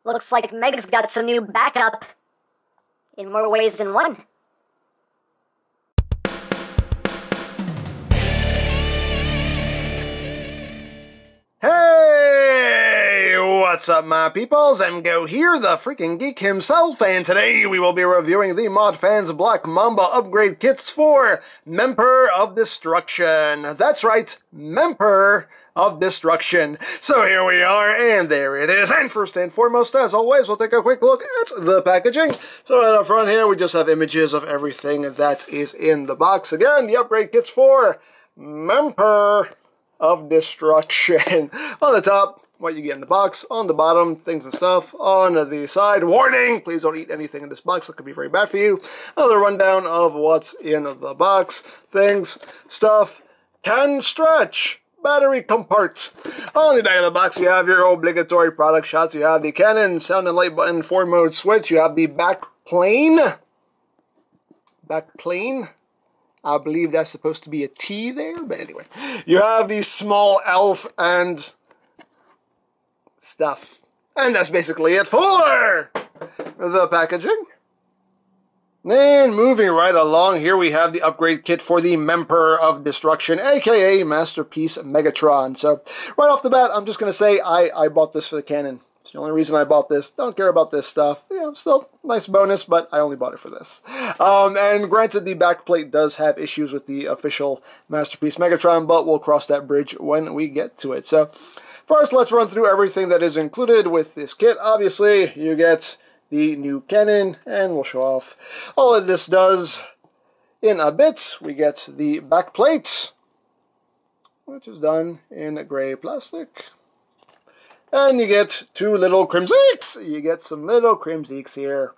Looks like Meg's got some new backup. In more ways than one. Hey! What's up, my peoples? EmGo here, the freaking geek himself, and today we will be reviewing the Modfans Black Mamba upgrade kits for Member of Destruction. That's right, Member of Destruction. So here we are, and there it is. And first and foremost, as always, we'll take a quick look at the packaging. So right up front here, we just have images of everything that is in the box. Again, the upgrade kits for Member of Destruction. On the top, what you get in the box. On the bottom, things and stuff. On the side, warning! Please don't eat anything in this box. That could be very bad for you. Another rundown of what's in the box. Things, stuff, can stretch. Battery compartment. On the back of the box, you have your obligatory product shots. You have the Canon sound and light button 4-mode switch. You have the backplane. Backplane. I believe that's supposed to be a T there, but anyway. You have the small elf and stuff. And that's basically it for the packaging. And moving right along, here we have the upgrade kit for the Member of Destruction, aka Masterpiece Megatron. So, right off the bat, I'm just going to say I bought this for the Canon. It's the only reason I bought this. Don't care about this stuff. You know, still nice bonus, but I only bought it for this. And granted, the backplate does have issues with the official Masterpiece Megatron, but we'll cross that bridge when we get to it. So, first, let's run through everything that is included with this kit. Obviously, you get the new Canon, and we'll show off all of this does in a bit. We get the backplate, which is done in gray plastic. And you get two little crimseeks. You get some little crimseeks here,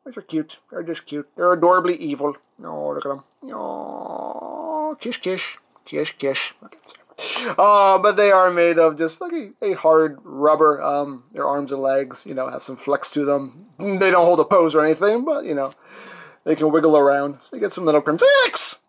which are cute. They're just cute. They're adorably evil. Oh, look at them. Oh, kish, kish. Kish, kish. Okay, but they are made of just like a hard rubber. Their arms and legs, you know, have some flex to them. They don't hold a pose or anything, but, you know, they can wiggle around. So you get some little crimseeks.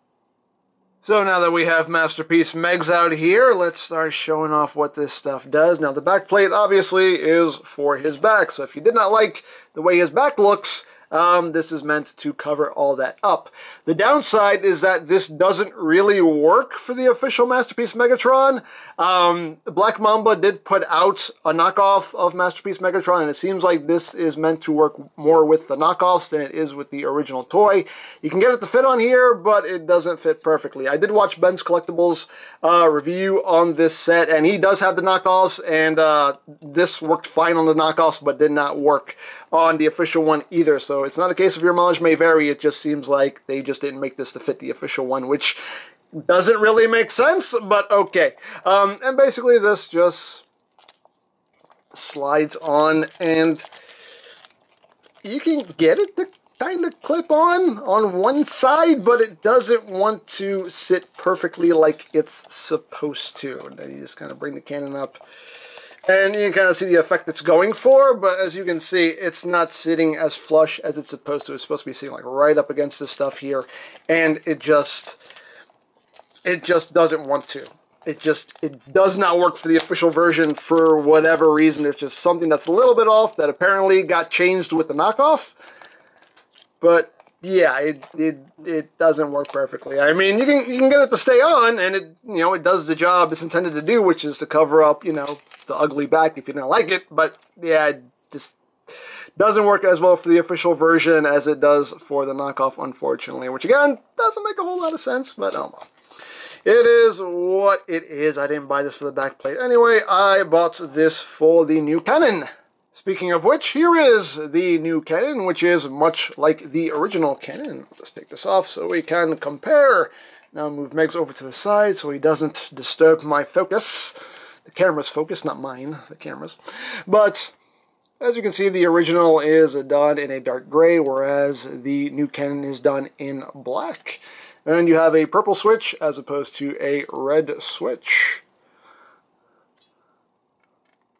So now that we have Masterpiece Megs out here, let's start showing off what this stuff does. Now, the backplate obviously is for his back. So if you did not like the way his back looks, this is meant to cover all that up. The downside is that this doesn't really work for the official Masterpiece Megatron. Black Mamba did put out a knockoff of Masterpiece Megatron, and it seems like this is meant to work more with the knockoffs than it is with the original toy. You can get it to fit on here, but it doesn't fit perfectly. I did watch Ben's Collectibles review on this set, and he does have the knockoffs, and this worked fine on the knockoffs, but did not work on the official one either. So it's not a case of your mileage may vary. It just seems like they just didn't make this to fit the official one, which doesn't really make sense, but okay. And basically this just slides on, and you can get it to kind of clip on one side, but it doesn't want to sit perfectly like it's supposed to. And then you just kind of bring the Canon up, and you can kind of see the effect it's going for, but as you can see, it's not sitting as flush as it's supposed to. It's supposed to be sitting like right up against this stuff here, and it just doesn't want to. It does not work for the official version for whatever reason. There's just something that's a little bit off that apparently got changed with the knockoff. But yeah, it doesn't work perfectly. I mean, you can get it to stay on, and it does the job it's intended to do, which is to cover up, the ugly back if you don't like it. But yeah, it just doesn't work as well for the official version as it does for the knockoff, unfortunately. Which again doesn't make a whole lot of sense, but oh well. It is what it is. I didn't buy this for the backplate. Anyway, I bought this for the new Canon. Speaking of which, here is the new Canon, which is much like the original Canon. Let's take this off so we can compare. Now move Megs over to the side so he doesn't disturb my focus. The camera's focus, not mine, the camera's. But as you can see, the original is done in a dark gray, whereas the new Canon is done in black. And you have a purple switch as opposed to a red switch.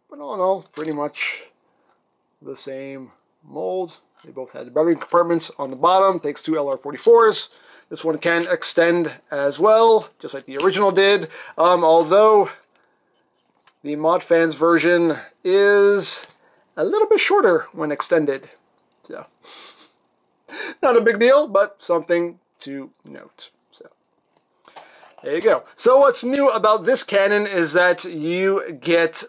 But all in all, pretty much the same mold. They both had the battery compartments on the bottom. Takes two LR44s. This one can extend as well, just like the original did. Although The Modfans version is a little bit shorter when extended. So, not a big deal, but something to note. So, there you go. So what's new about this cannon is that you get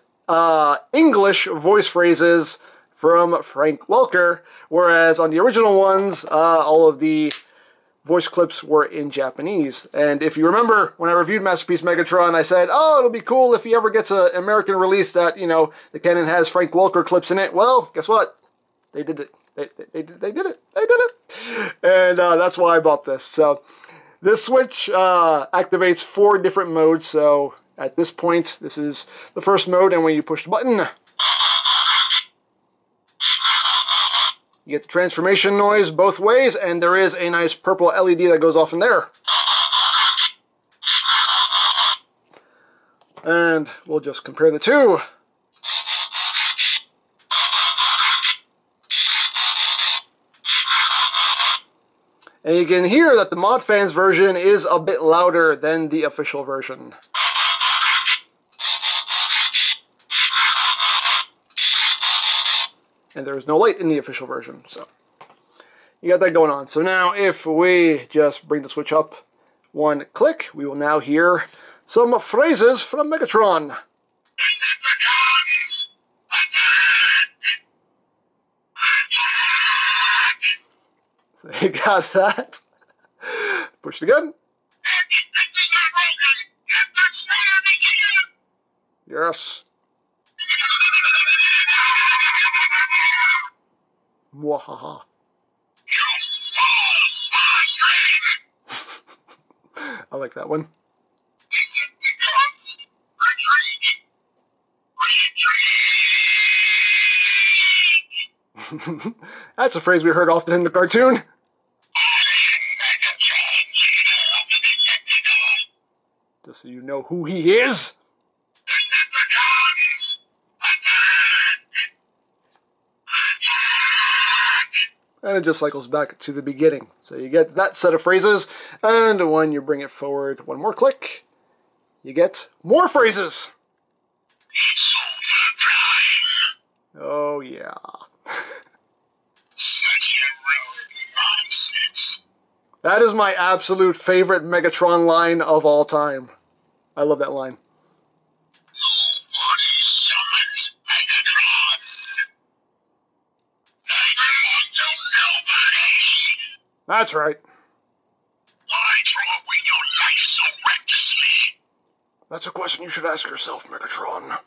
English voice phrases from Frank Welker, whereas on the original ones, all of the voice clips were in Japanese. And if you remember, when I reviewed Masterpiece Megatron, I said, oh, it'll be cool if he ever gets an American release that, you know, the cannon has Frank Welker clips in it. Well, guess what? They did it. They did it. And that's why I bought this. So this switch activates 4 different modes. So at this point, this is the first mode, and when you push the button, you get the transformation noise both ways, and there is a nice purple LED that goes off in there. And we'll just compare the two. And you can hear that the Modfans version is a bit louder than the official version. And there is no light in the official version, so you got that going on. So now if we just bring the switch up 1 click, we will now hear some phrases from Megatron. So you got that. Push the gun. Yes. Mwahaha. I like that one. That's a phrase we heard often in the cartoon. Just so you know who he is. And it just cycles back to the beginning. So you get that set of phrases, and when you bring it forward 1 more click, you get more phrases. Oh yeah. That is my absolute favorite Megatron line of all time. I love that line. That's right. Why throw away your life so recklessly? That's a question you should ask yourself, Megatron. No, I'll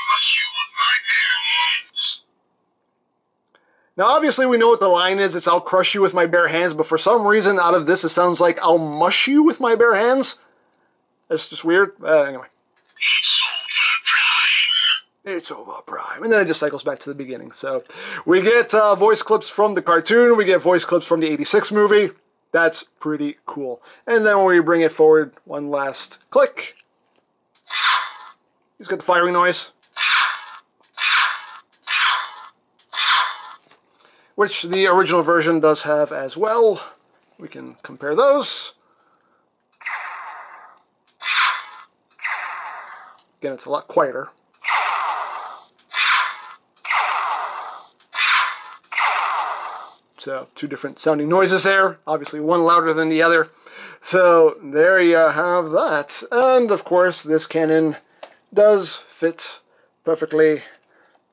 rush you with my bare hands. Now, obviously, we know what the line is. It's, I'll crush you with my bare hands, but for some reason, out of this, it sounds like, I'll mush you with my bare hands. That's just weird. Anyway. It's over, Prime. And then it just cycles back to the beginning. So we get voice clips from the cartoon. We get voice clips from the '86 movie. That's pretty cool. And then when we bring it forward 1 last click, he's got the firing noise, which the original version does have as well. We can compare those. Again, it's a lot quieter. So 2 different sounding noises there, obviously one louder than the other. So there you have that. And of course this cannon does fit perfectly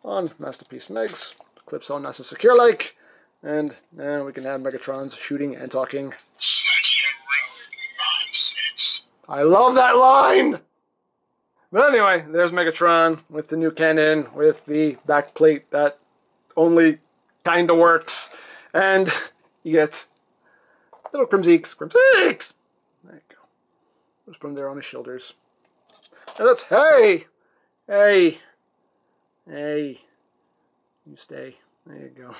on Masterpiece Megs. Clips on nice and secure like. And now we can have Megatron's shooting and talking. I love that line! But anyway, there's Megatron with the new cannon, with the backplate that only kinda works. And you get little Crimzeeks. There you go. Just put them there on his shoulders. And that's, hey! Hey! Hey! You stay. There you go.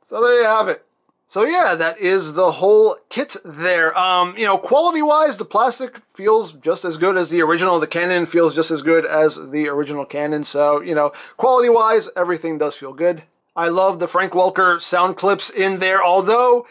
So there you have it. So yeah, that is the whole kit there. You know, quality-wise, the plastic feels just as good as the original. The cannon feels just as good as the original cannon. So, you know, quality-wise, everything does feel good. I love the Frank Welker sound clips in there, although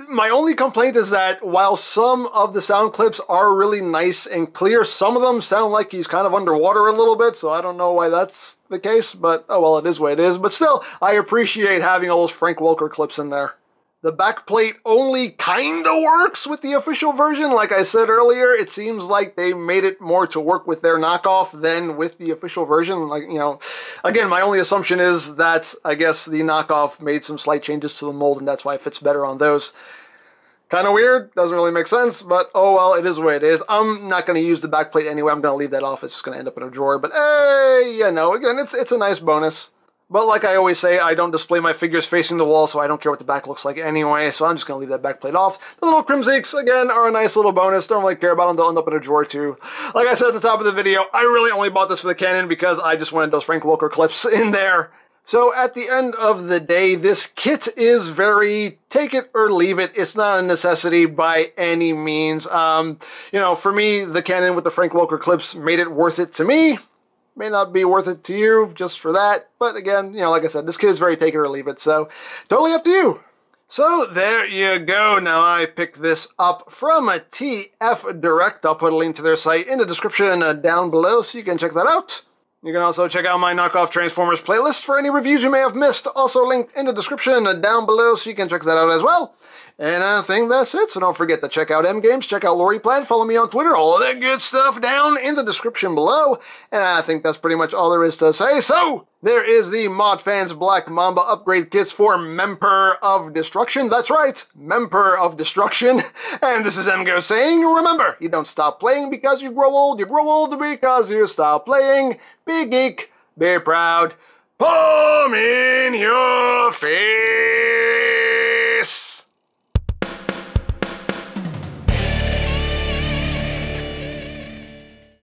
My only complaint is that while some of the sound clips are really nice and clear, some of them sound like he's kind of underwater a little bit, so I don't know why that's the case, but oh well, it is what it is. But still, I appreciate having all those Frank Welker clips in there. The backplate only kinda works with the official version. Like I said earlier, it seems like they made it more to work with their knockoff than with the official version. Like, you know, again, my only assumption is that I guess the knockoff made some slight changes to the mold and that's why it fits better on those. Kind of weird, doesn't really make sense, but oh well, it is what it is. I'm not going to use the backplate anyway, I'm going to leave that off, it's just going to end up in a drawer. But hey, you know, again, it's a nice bonus. But like I always say, I don't display my figures facing the wall, so I don't care what the back looks like anyway, so I'm just going to leave that back plate off. The little Crimzeeks, again, are a nice little bonus. Don't really care about them. They'll end up in a drawer too. Like I said at the top of the video, I really only bought this for the cannon because I just wanted those Frank Welker clips in there. So at the end of the day, this kit is very take it or leave it. It's not a necessity by any means. You know, for me, the cannon with the Frank Welker clips made it worth it to me. May not be worth it to you just for that. But again, you know, like I said, this kit is very take it or leave it. So totally up to you. So there you go. Now I picked this up from a TF Direct. I'll put a link to their site in the description down below so you can check that out. You can also check out my knockoff Transformers playlist for any reviews you may have missed. Also linked in the description down below so you can check that out as well. And I think that's it. So don't forget to check out EmGo's, check out Lori Platt, follow me on Twitter, all of that good stuff down in the description below. And I think that's pretty much all there is to say. So there is the Modfans Black Mamba upgrade kits for Member of Destruction. That's right, Member of Destruction. And this is EmGo saying, remember, you don't stop playing because you grow old because you stop playing. Be geek, be proud, palm in your face.